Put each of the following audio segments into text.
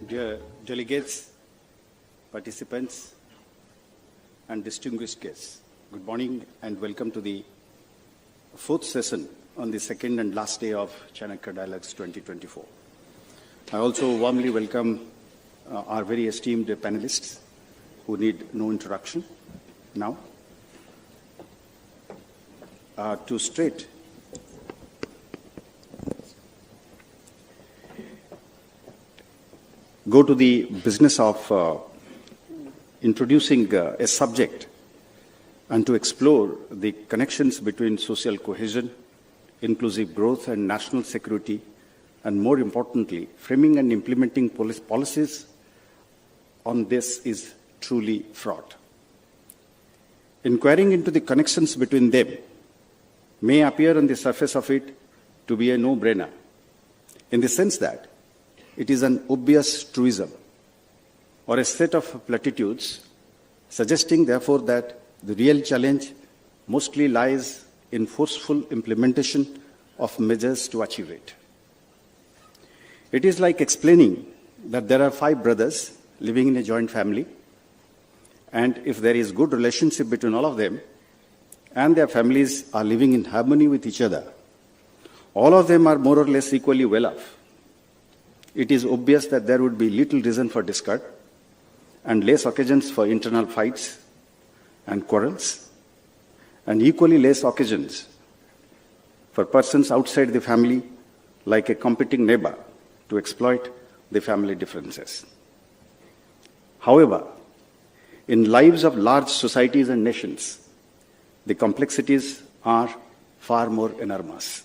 Dear delegates, participants, and distinguished guests, good morning and welcome to the fourth session on the second and last day of Chanakya Dialogues 2024. I also warmly welcome our very esteemed panelists who need no introduction now. To straight go to the business of introducing a subject and to explore the connections between social cohesion, inclusive growth and national security, and more importantly, framing and implementing policies on this is truly fraught. Inquiring into the connections between them may appear on the surface of it to be a no-brainer, in the sense that it is an obvious truism or a set of platitudes, suggesting therefore that the real challenge mostly lies in forceful implementation of measures to achieve it. It is like explaining that there are 5 brothers living in a joint family, and if there is good relationship between all of them, and their families are living in harmony with each other, all of them are more or less equally well off. It is obvious that there would be little reason for discord and less occasions for internal fights and quarrels, and equally less occasions for persons outside the family, like a competing neighbor, to exploit the family differences. However, in lives of large societies and nations, the complexities are far more enormous.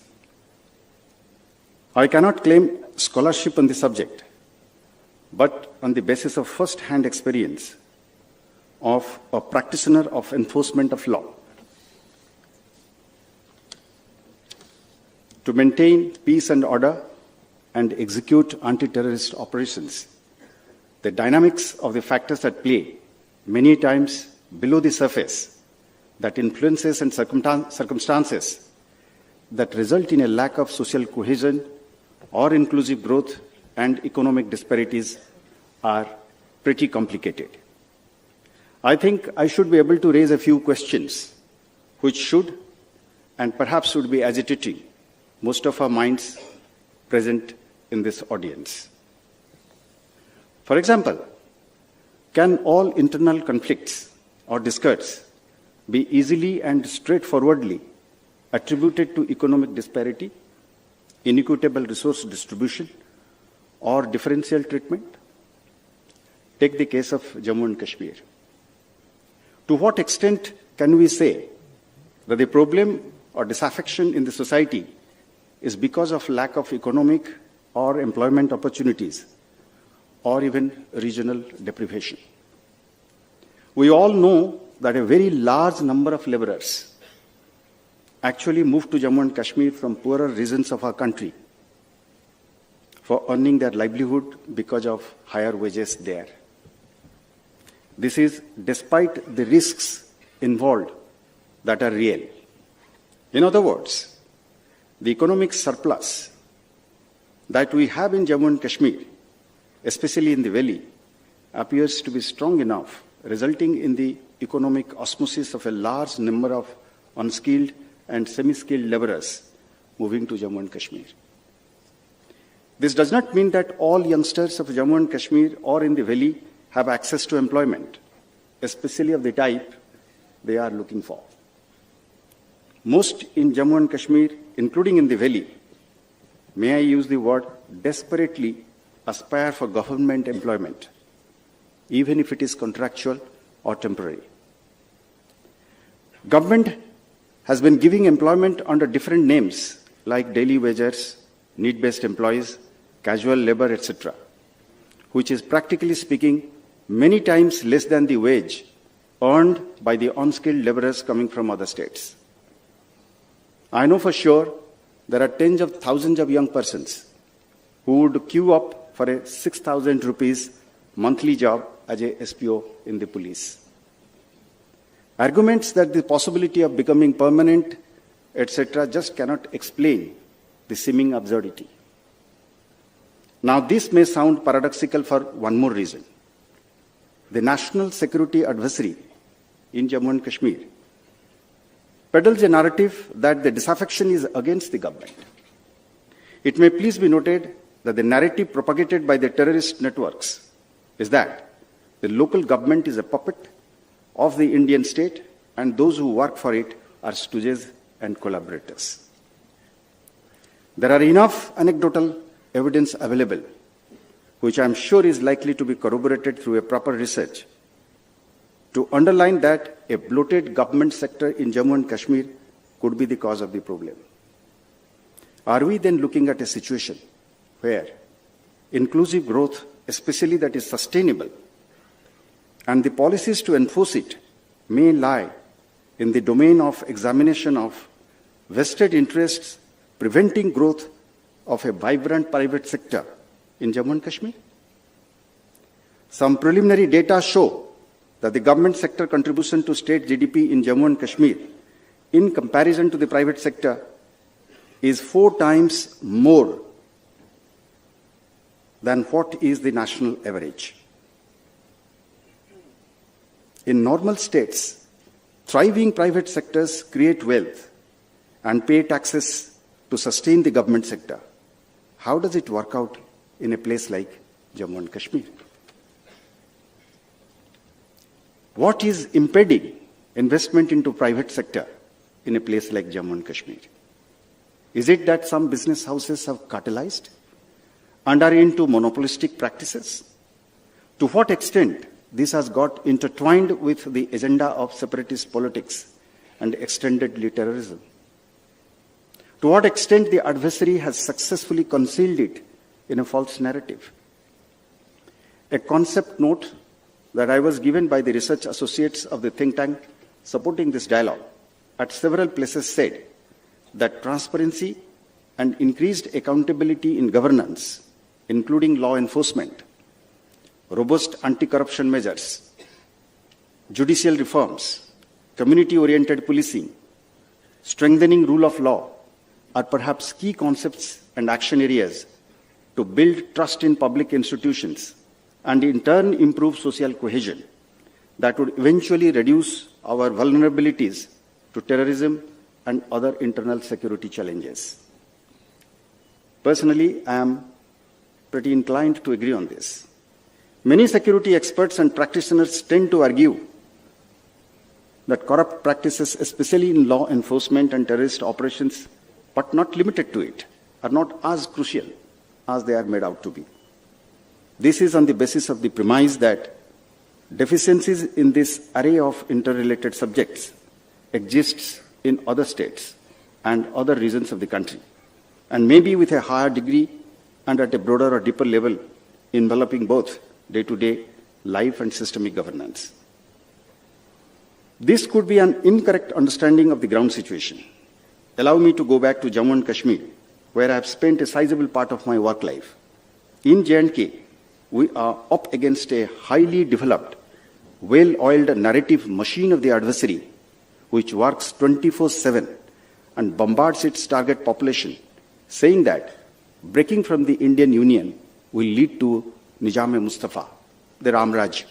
I cannot claim scholarship on the subject, but on the basis of first-hand experience of a practitioner of enforcement of law, to maintain peace and order and execute anti-terrorist operations, the dynamics of the factors at play, many times below the surface, that influences and circumstances that result in a lack of social cohesion or inclusive growth and economic disparities are pretty complicated. I think I should be able to raise a few questions which should and perhaps should be agitating most of our minds present in this audience. For example, can all internal conflicts or discords be easily and straightforwardly attributed to economic disparity, inequitable resource distribution, or differential treatment? Take the case of Jammu and Kashmir. To what extent can we say that the problem or disaffection in the society is because of lack of economic or employment opportunities, or even regional deprivation? We all know that a very large number of laborers actually moved to Jammu and Kashmir from poorer regions of our country for earning their livelihood because of higher wages there. This is despite the risks involved that are real. In other words, the economic surplus that we have in Jammu and Kashmir, especially in the valley, appears to be strong enough, resulting in the economic osmosis of a large number of unskilled and semi-skilled laborers moving to Jammu and Kashmir. This does not mean that all youngsters of Jammu and Kashmir or in the valley have access to employment, especially of the type they are looking for. Most in Jammu and Kashmir, including in the valley, may I use the word desperately aspire for government employment, even if it is contractual or temporary. Government has been giving employment under different names like daily wagers, need-based employees, casual labor, etc., which is practically speaking many times less than the wage earned by the unskilled laborers coming from other states. I know for sure there are tens of thousands of young persons who would queue up for a 6,000 rupees monthly job as a SPO in the police. Arguments that the possibility of becoming permanent, etc., just cannot explain the seeming absurdity. Now, this may sound paradoxical for one more reason. The national security adversary in Jammu and Kashmir peddles a narrative that the disaffection is against the government. It may please be noted that the narrative propagated by the terrorist networks is that the local government is a puppet of the Indian state and those who work for it are stooges and collaborators. There are enough anecdotal evidence available, which I am sure is likely to be corroborated through a proper research, to underline that a bloated government sector in Jammu and Kashmir could be the cause of the problem. Are we then looking at a situation where inclusive growth, especially that is sustainable, and the policies to enforce it may lie in the domain of examination of vested interests preventing growth of a vibrant private sector in Jammu and Kashmir? Some preliminary data show that the government sector contribution to state GDP in Jammu and Kashmir, in comparison to the private sector, is 4 times more than what is the national average. In normal states, thriving private sectors create wealth and pay taxes to sustain the government sector. How does it work out in a place like Jammu and Kashmir? What is impeding investment into private sector in a place like Jammu and Kashmir? Is it that some business houses have cartelized and are into monopolistic practices? To what extent this has got intertwined with the agenda of separatist politics and extendedly terrorism? To what extent the adversary has successfully concealed it in a false narrative? A concept note that I was given by the research associates of the think tank supporting this dialogue at several places said that transparency and increased accountability in governance, including law enforcement, robust anti-corruption measures, judicial reforms, community-oriented policing, strengthening rule of law, are perhaps key concepts and action areas to build trust in public institutions and in turn improve social cohesion that would eventually reduce our vulnerabilities to terrorism and other internal security challenges. Personally, I am pretty inclined to agree on this. Many security experts and practitioners tend to argue that corrupt practices, especially in law enforcement and terrorist operations, but not limited to it, are not as crucial as they are made out to be. This is on the basis of the premise that deficiencies in this array of interrelated subjects exists in other states and other regions of the country, and maybe with a higher degree and at a broader or deeper level enveloping both day-to-day life and systemic governance. This could be an incorrect understanding of the ground situation. Allow me to go back to Jammu and Kashmir, where I have spent a sizable part of my work life. In J&K, we are up against a highly developed, well-oiled narrative machine of the adversary, which works 24/7 and bombards its target population, saying that breaking from the Indian Union will lead to Nizam-e-Mustafa, the Ram Raj,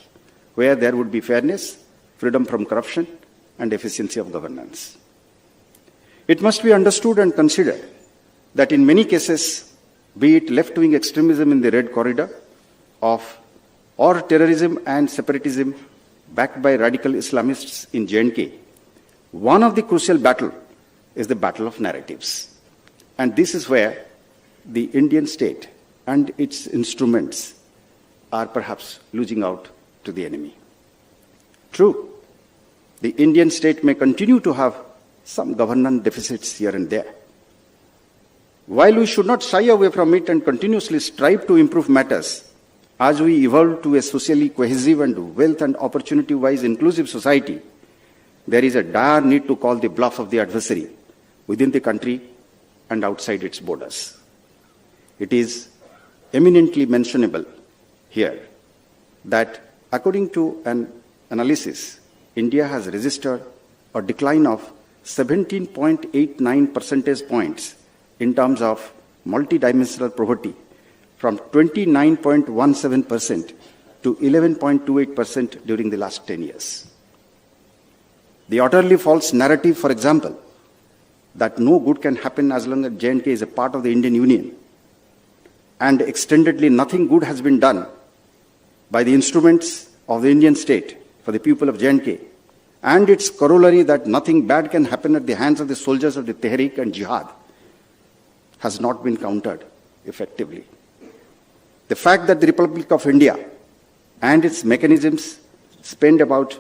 where there would be fairness, freedom from corruption, and efficiency of governance. It must be understood and considered that in many cases, be it left-wing extremism in the Red Corridor or terrorism and separatism backed by radical Islamists in J&K, one of the crucial battles is the battle of narratives. And this is where the Indian state and its instruments are perhaps losing out to the enemy. True, the Indian state may continue to have some governance deficits here and there. While we should not shy away from it and continuously strive to improve matters, as we evolve to a socially cohesive and wealth and opportunity-wise inclusive society, there is a dire need to call the bluff of the adversary within the country and outside its borders. It is eminently mentionable here that according to an analysis, India has registered a decline of 17.89 percentage points in terms of multidimensional poverty from 29.17% to 11.28% during the last 10 years. The utterly false narrative, for example, that no good can happen as long as J&K is a part of the Indian Union, and extendedly nothing good has been done by the instruments of the Indian state for the people of J&K, and its corollary that nothing bad can happen at the hands of the soldiers of the Tehreek and Jihad, has not been countered effectively. The fact that the Republic of India and its mechanisms spend about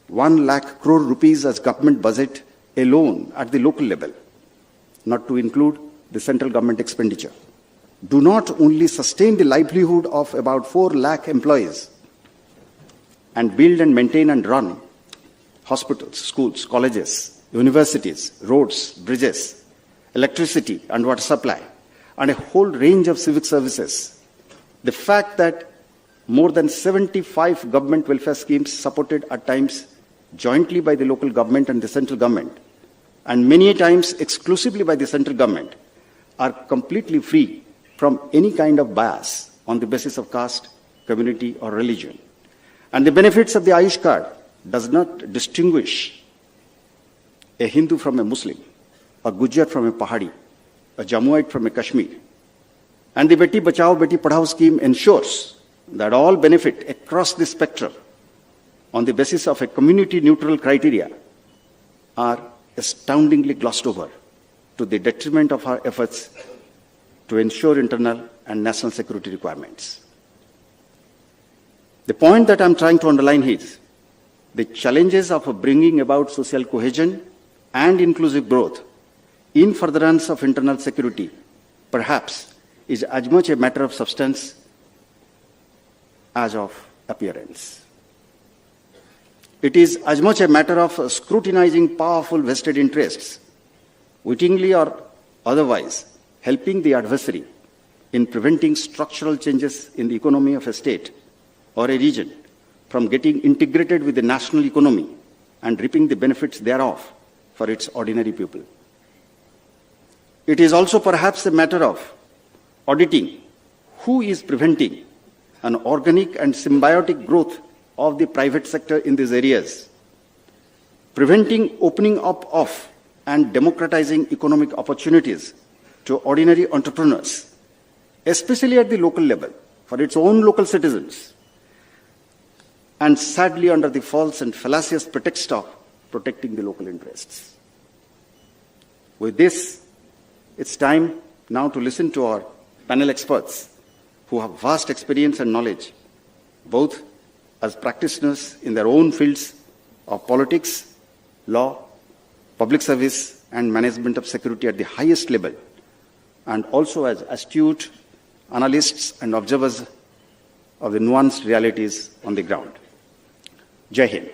1 lakh crore rupees as government budget alone at the local level, not to include the central government expenditure, do not only sustain the livelihood of about 4 lakh employees and build and maintain and run hospitals, schools, colleges, universities, roads, bridges, electricity and water supply, and a whole range of civic services. The fact that more than 75 government welfare schemes supported at times jointly by the local government and the central government, and many times exclusively by the central government, are completely free from any kind of bias on the basis of caste, community, or religion. And the benefits of the Ayush card does not distinguish a Hindu from a Muslim, a Gujar from a Pahadi, a Jammuite from a Kashmir. And the Beti Bachao, Beti Padhao scheme ensures that all benefit across the spectrum on the basis of a community-neutral criteria are astoundingly glossed over to the detriment of our efforts to ensure internal and national security requirements. The point that I'm trying to underline is the challenges of bringing about social cohesion and inclusive growth in furtherance of internal security, perhaps, is as much a matter of substance as of appearance. It is as much a matter of scrutinizing powerful vested interests, wittingly or otherwise, helping the adversary in preventing structural changes in the economy of a state or a region from getting integrated with the national economy and reaping the benefits thereof for its ordinary people. It is also perhaps a matter of auditing who is preventing an organic and symbiotic growth of the private sector in these areas, preventing opening up of and democratizing economic opportunities to ordinary entrepreneurs, especially at the local level, for its own local citizens, and sadly under the false and fallacious pretext of protecting the local interests. With this, it's time now to listen to our panel experts who have vast experience and knowledge, both as practitioners in their own fields of politics, law, public service, and management of security at the highest level, and also as astute analysts and observers of the nuanced realities on the ground. Jai Hind.